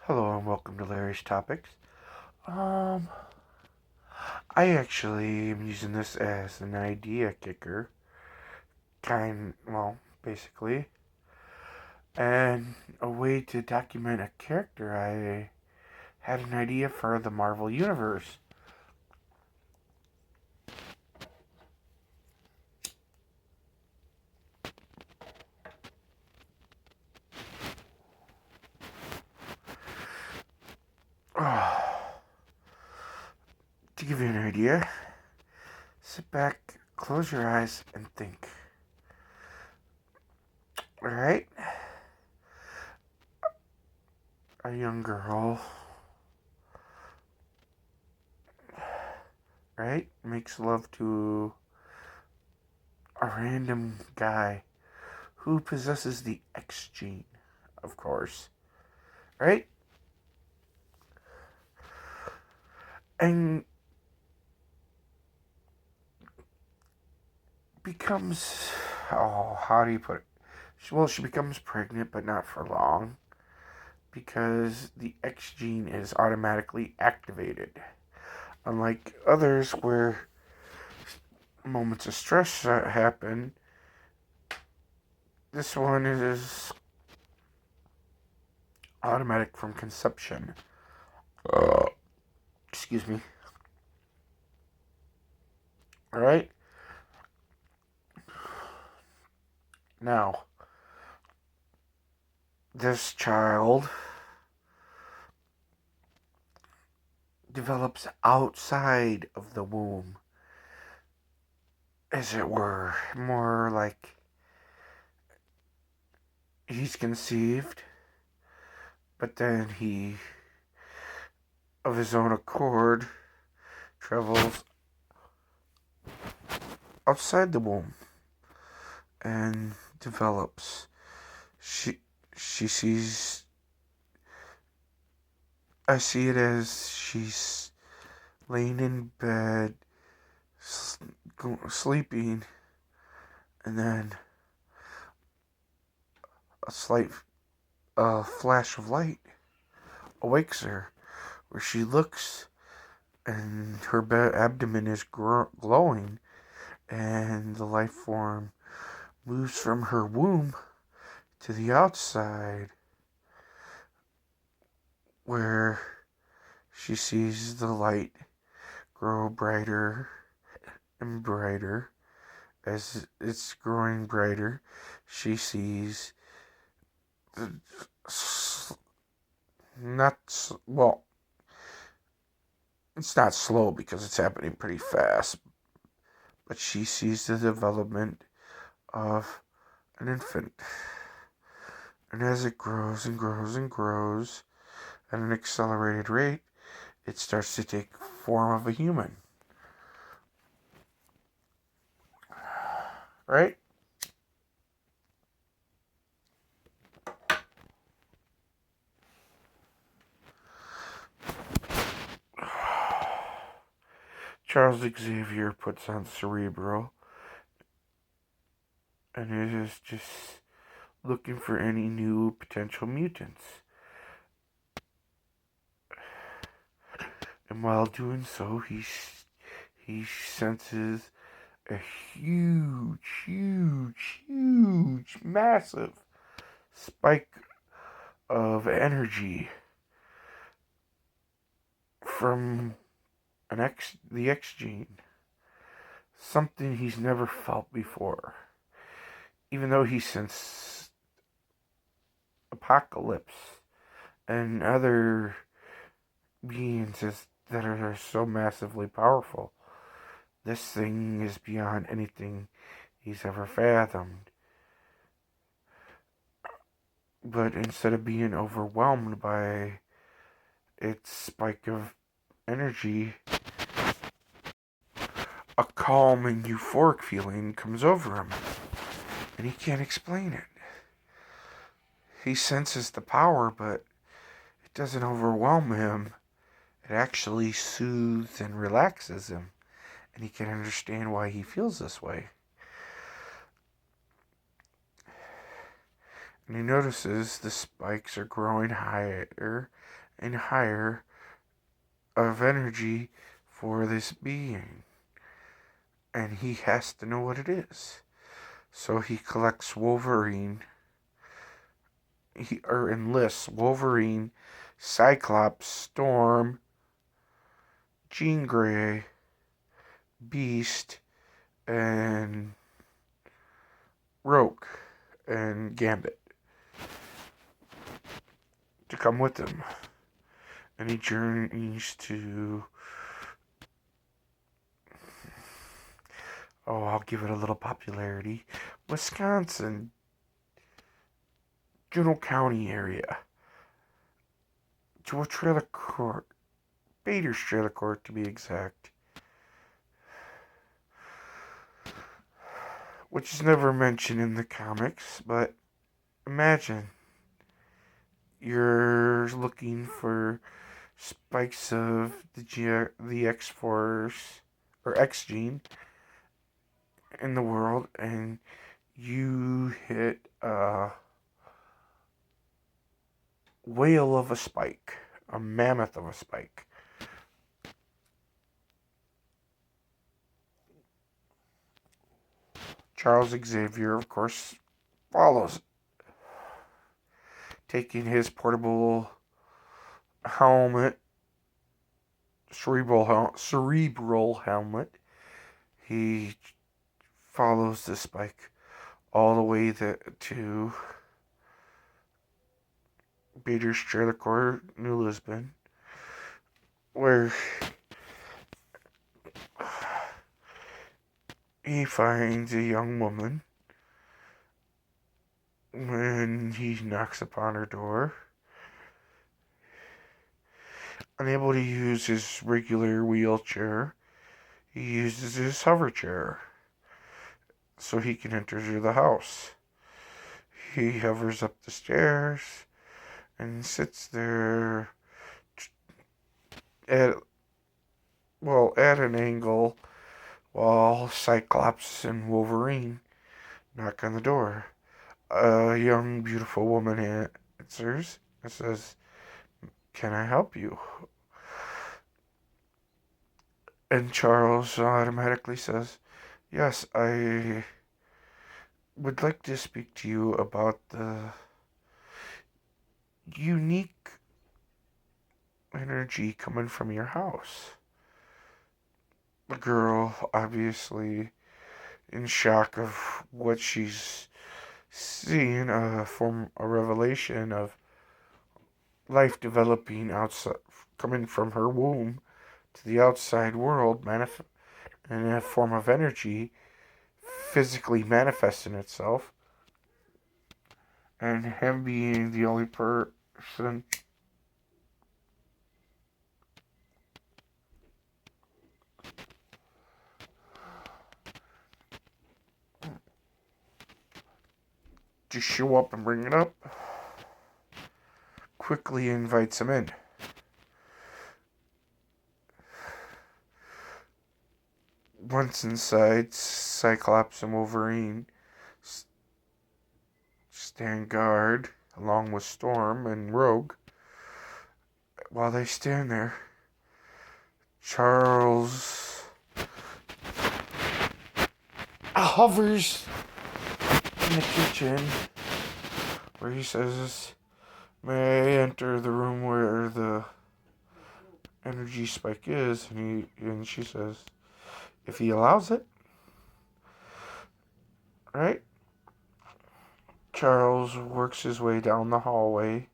Hello and welcome to Larry's Topics. Um, I actually am using this as an idea kicker, basically, and a way to document a character I had an idea for the Marvel Universe. To give you an idea, sit back, close your eyes, and think. Alright? A young girl, right, makes love to a random guy who possesses the X gene, of course, right? And becomes, how do you put it? Well, she becomes pregnant, but not for long, because the X gene is automatically activated. Unlike others where moments of stress happen, this one is automatic from conception. Uh, Excuse me. Alright? Now, this child develops outside of the womb, as it were. More like he's conceived, but then he, of his own accord, travels outside the womb and develops. She sees. I see it as she's laying in bed, sleeping, and then a slight flash of light awakes her, where she looks, and her abdomen is glowing, and the life form moves from her womb to the outside, where she sees the light grow brighter and brighter. As it's growing brighter, she sees the well, it's not slow because it's happening pretty fast, but she sees the development of an infant. And as it grows and grows and grows at an accelerated rate, it starts to take form of a human. Right? Charles Xavier puts on Cerebral, and it is just looking for any new potential mutants. And while doing so, he senses a huge, massive spike of energy from the X gene. Something he's never felt before. Even though he sensed Apocalypse and other beings that are so massively powerful, this thing is beyond anything he's ever fathomed. But instead of being overwhelmed by its spike of energy, a calm and euphoric feeling comes over him, and he can't explain it. He senses the power, but it doesn't overwhelm him. It actually soothes and relaxes him, and he can understand why he feels this way. And he notices the spikes are growing higher and higher of energy for this being. And he has to know what it is. So he collects Wolverine, or enlists Wolverine, Cyclops, Storm, Jean Grey, Beast, and Rogue, and Gambit to come with him. And he journeys to, I'll give it a little popularity, Wisconsin, Juneau County area, to a trailer court, Bader's trailer court to be exact, which is never mentioned in the comics, but imagine you're looking for spikes of the X-Force or X gene in the world, and you hit a whale of a spike, a mammoth of a spike. Charles Xavier, of course, follows, taking his portable helmet, cerebral helmet. He follows the spike all the way to Bader's trailer court, New Lisbon, where he finds a young woman. When he knocks upon her door, unable to use his regular wheelchair, he uses his hover chair so he can enter the house. He hovers up the stairs and sits there at an angle while Cyclops and Wolverine knock on the door. A young, beautiful woman answers and says, "Can I help you?" And Charles automatically says, "Yes, I would like to speak to you about the unique energy coming from your house." The girl, obviously in shock of what she's seeing, a revelation of life developing outside, coming from her womb to the outside world, in a form of energy, physically manifesting itself, and him being the only person to show up and bring it up, quickly invites him in. Once inside, Cyclops and Wolverine stand guard, along with Storm and Rogue. While they stand there, Charles hovers in the kitchen where he says, "May I enter the room where the energy spike is?" And she says, "If he allows it." Right? Charles works his way down the hallway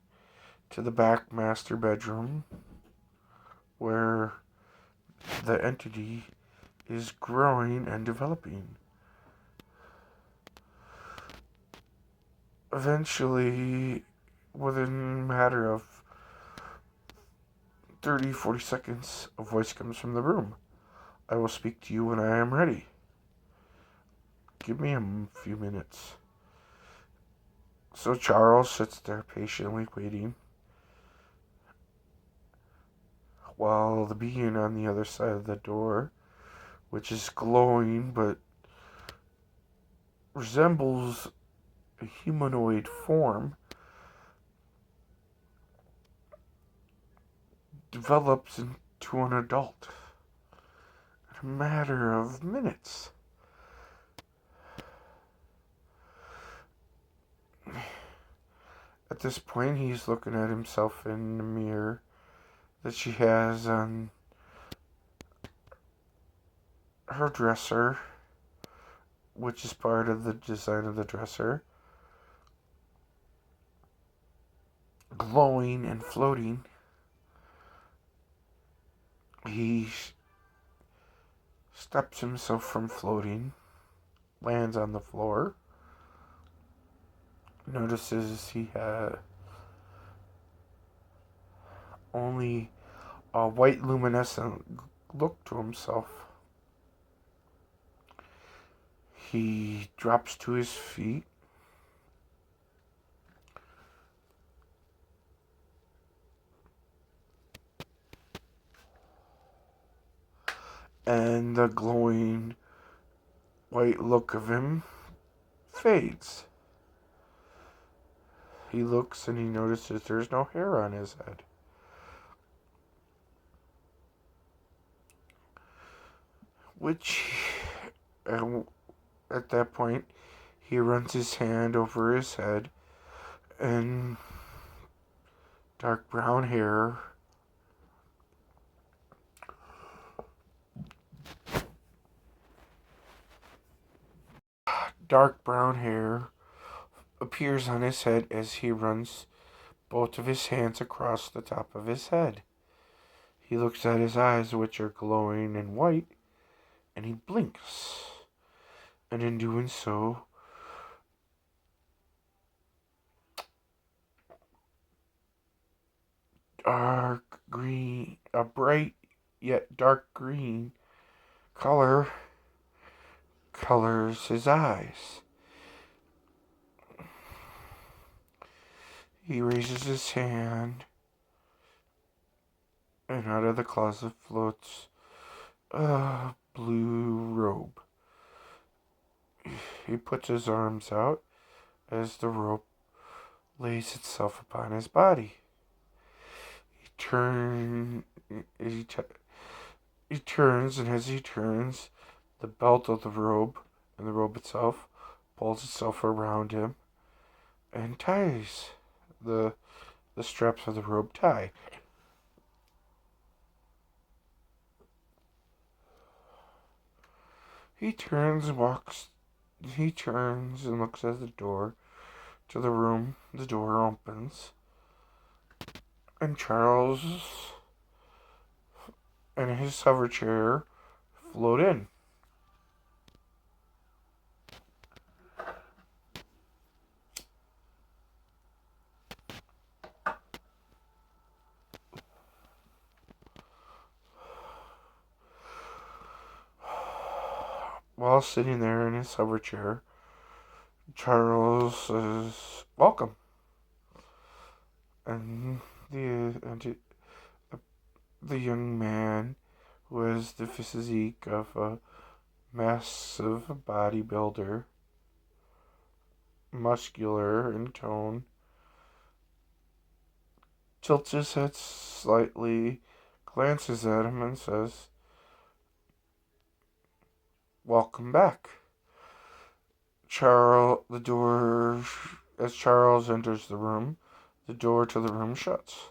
to the back master bedroom where the entity is growing and developing. Eventually, within a matter of 30-40 seconds, a voice comes from the room. "I will speak to you when I am ready. Give me a few minutes." So Charles sits there patiently waiting, while the being on the other side of the door, which is glowing but resembles a humanoid form develops into an adult in a matter of minutes. At this point, he's looking at himself in the mirror that she has on her dresser, which is part of the design of the dresser, glowing and floating. He stops himself from floating, lands on the floor, notices he had only a white luminescent look to himself. He drops to his feet, and the glowing white look of him fades. He looks and he notices there's no hair on his head. Which, at that point, he runs his hand over his head, and dark brown hair appears on his head as he runs both of his hands across the top of his head. He looks at his eyes, which are glowing and white, and he blinks. And in doing so, a bright yet dark green color colors his eyes. He raises his hand, and out of the closet floats a blue robe. He puts his arms out as the robe lays itself upon his body. He turns, and as he turns, the belt of the robe and the robe itself pulls itself around him and ties. The straps of the robe tie. He turns and looks at the door to the room. The door opens, and Charles and his hover chair float in. While sitting there in his hover chair, Charles says, "Welcome." And the young man, who has the physique of a massive bodybuilder, muscular in tone, tilts his head slightly, glances at him, and says, "Welcome back." As Charles enters the room, the door to the room shuts.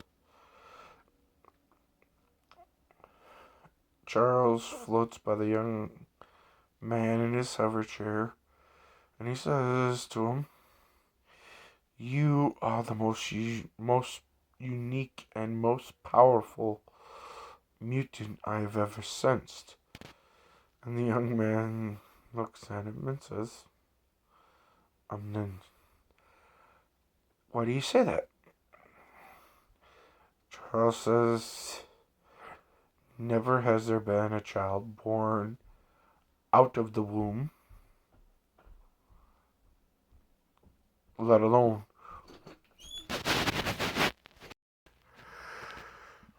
Charles floats by the young man in his hover chair, and he says to him, "You are the most unique and most powerful mutant I have ever sensed." And the young man looks at him and says, Then why do you say that?" Charles says, "Never has there been a child born out of the womb, let alone."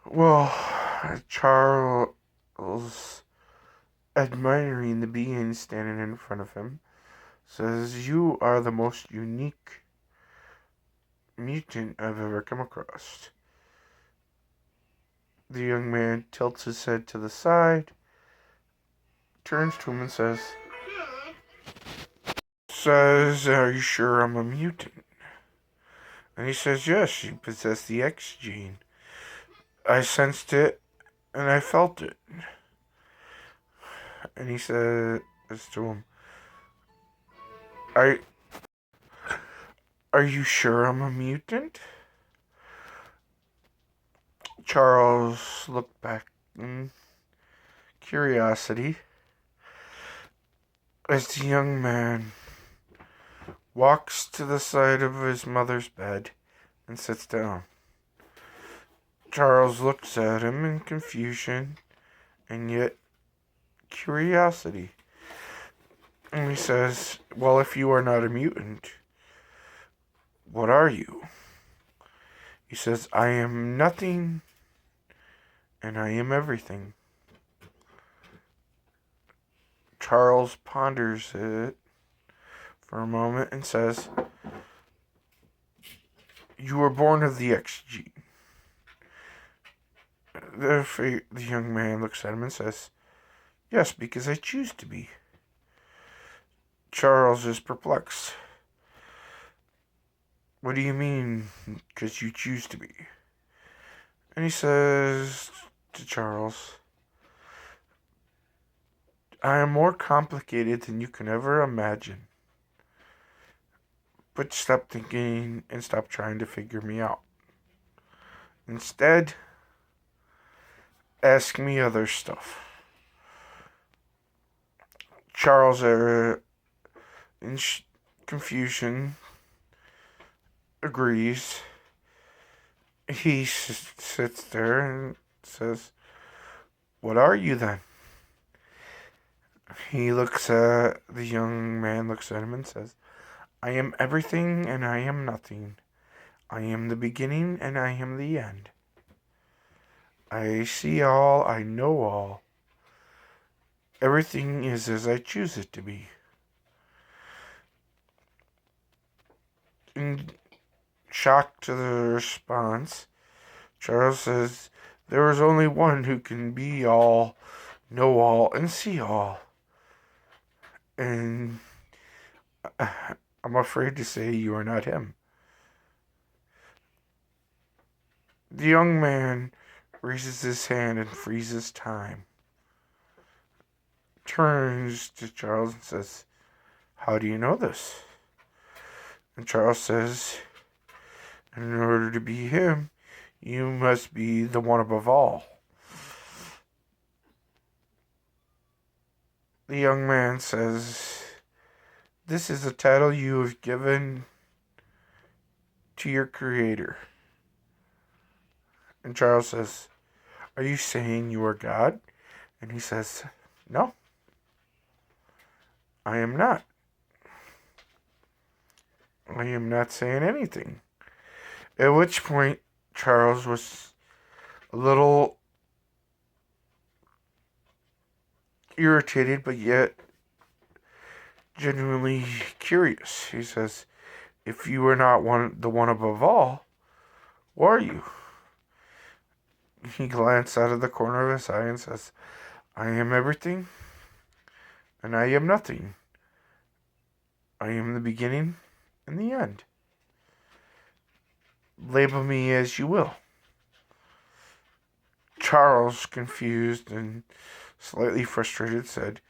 Well, Charles, admiring the being standing in front of him, Says, "You are the most unique mutant I've ever come across." The young man tilts his head to the side, turns to him and says, "Are you sure I'm a mutant?" And he says, "Yes, you possess the X gene. I sensed it and I felt it." And he says to him, "Are, are you sure I'm a mutant?" Charles looked back in curiosity as the young man walks to the side of his mother's bed and sits down. Charles looks at him in confusion and yet curiosity. And he says, "Well, if you are not a mutant, what are you?" He says, "I am nothing and I am everything." Charles ponders it for a moment and says, "You were born of the X gene." The young man looks at him and says, "Yes, because I choose to be." Charles is perplexed. "What do you mean, because you choose to be?" And he says to Charles, "I am more complicated than you can ever imagine. But stop thinking and stop trying to figure me out. Instead, ask me other stuff." Charles, in confusion, agrees. He sits there and says, "What are you then?" The young man looks at him and says, "I am everything and I am nothing. I am the beginning and I am the end. I see all, I know all. Everything is as I choose it to be." In shock to the response, Charles says, "There is only one who can be all, know all, and see all. And I'm afraid to say you are not him." The young man raises his hand and freezes time. Turns to Charles and says, "How do you know this?" And Charles says, "In order to be him, you must be the one above all." The young man says, "This is a title you have given to your creator." And Charles says, "Are you saying you are God?" And he says, "No, I am not. I am not saying anything." At which point, Charles was a little irritated, but yet genuinely curious. He says, "If you are not the one above all, what are you?" He glanced out of the corner of his eye and says, "I am everything and I am nothing. I am the beginning and the end. Label me as you will." Charles, confused and slightly frustrated, said,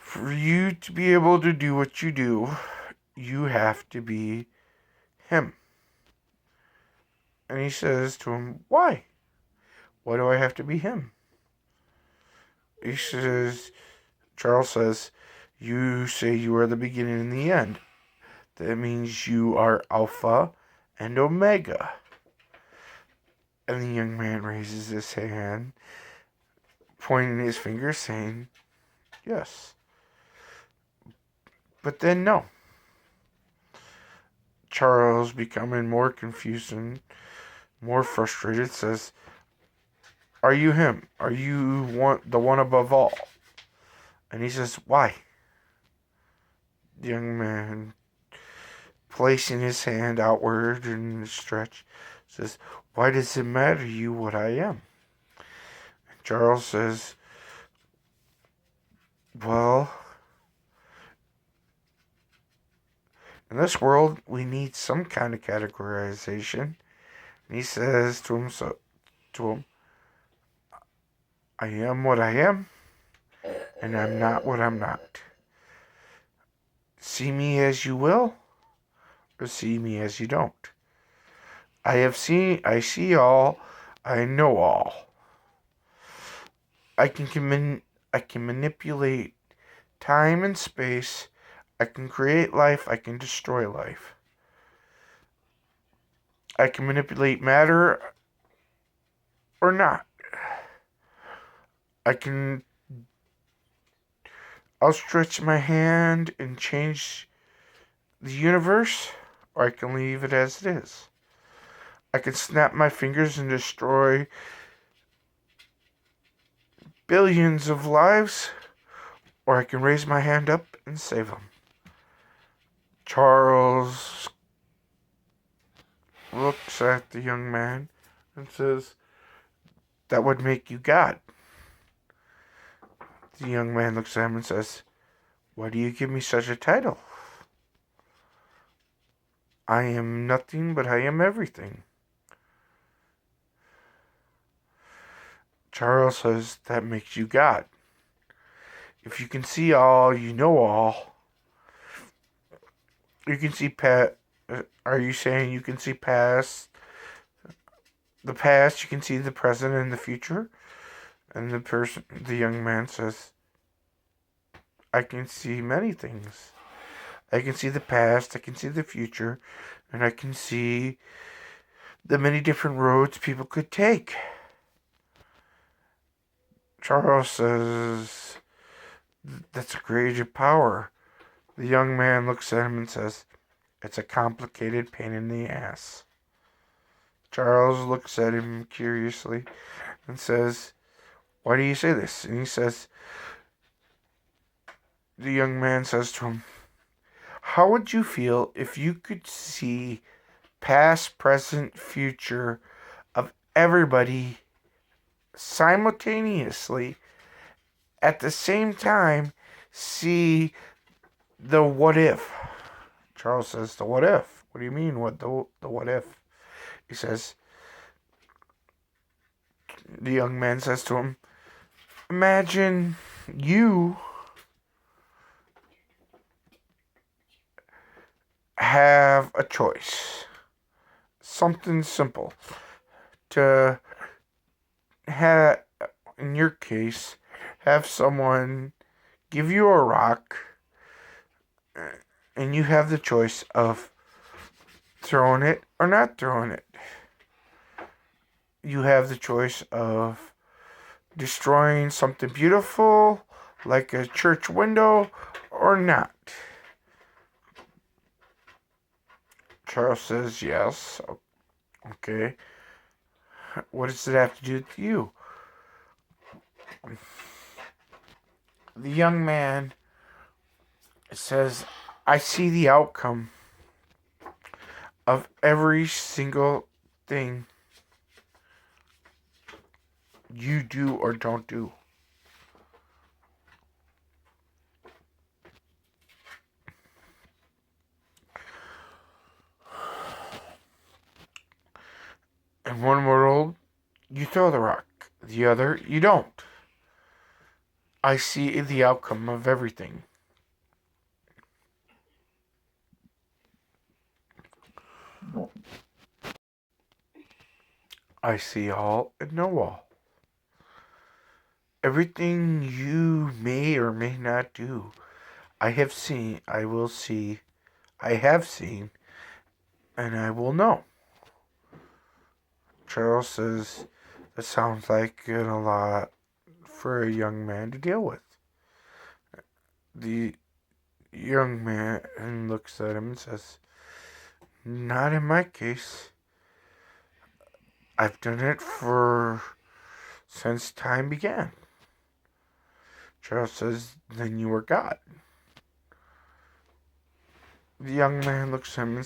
"For you to be able to do what you do, you have to be him." And he says to him, "Why? Why do I have to be him?" Charles says, "You say you are the beginning and the end. That means you are Alpha and Omega." And the young man raises his hand, pointing his finger, saying, "Yes." But then no. Charles, becoming more confused and more frustrated, says, "Are you him? Are you the one above all?" And he says, "Why? The young man, placing his hand outward in a stretch, says, "Why does it matter to you what I am?" And Charles says, "Well, in this world, we need some kind of categorization." And he says to him, "I am what I am, and I'm not what I'm not. See me as you will, or see me as you don't. I see all, I know all. I can manipulate time and space. I can create life, I can destroy life. I can manipulate matter or not. I can outstretch my hand and change the universe, or I can leave it as it is. I can snap my fingers and destroy billions of lives, or I can raise my hand up and save them." Charles looks at the young man and says, "That would make you God." The young man looks at him and says, "Why do you give me such a title? I am nothing, but I am everything." Charles says, "That makes you God. If you can see all, you know all. You can see past. Are you saying you can see past the past? You can see the present and the future?" And the young man says, "I can see many things. I can see the past. I can see the future, and I can see the many different roads people could take." Charles says, "That's a great power." The young man looks at him and says, "It's a complicated pain in the ass." Charles looks at him curiously and says, "Why do you say this?" And the young man says to him, "How would you feel if you could see past, present, future of everybody simultaneously at the same time, see the what if?" Charles says, "The what if? What do you mean, the what if?" He says, the young man says to him, "Imagine you have a choice. Something simple. To have, in your case, have someone give you a rock, and you have the choice of throwing it or not throwing it. You have the choice of destroying something beautiful, like a church window, or not." Charles says, "Yes." "Okay. What does it have to do with you?" The young man says, "I see the outcome of every single thing you do or don't do." In one world, you throw the rock. The other, you don't. I see the outcome of everything. I see all and know all. Everything you may or may not do, I have seen, I will see, I have seen, and I will know." Charles says, "That sounds like a lot for a young man to deal with." The young man looks at him and says, "Not in my case. I've done it for since time began." Charles says, "Then you are God." The young man looks at him and says,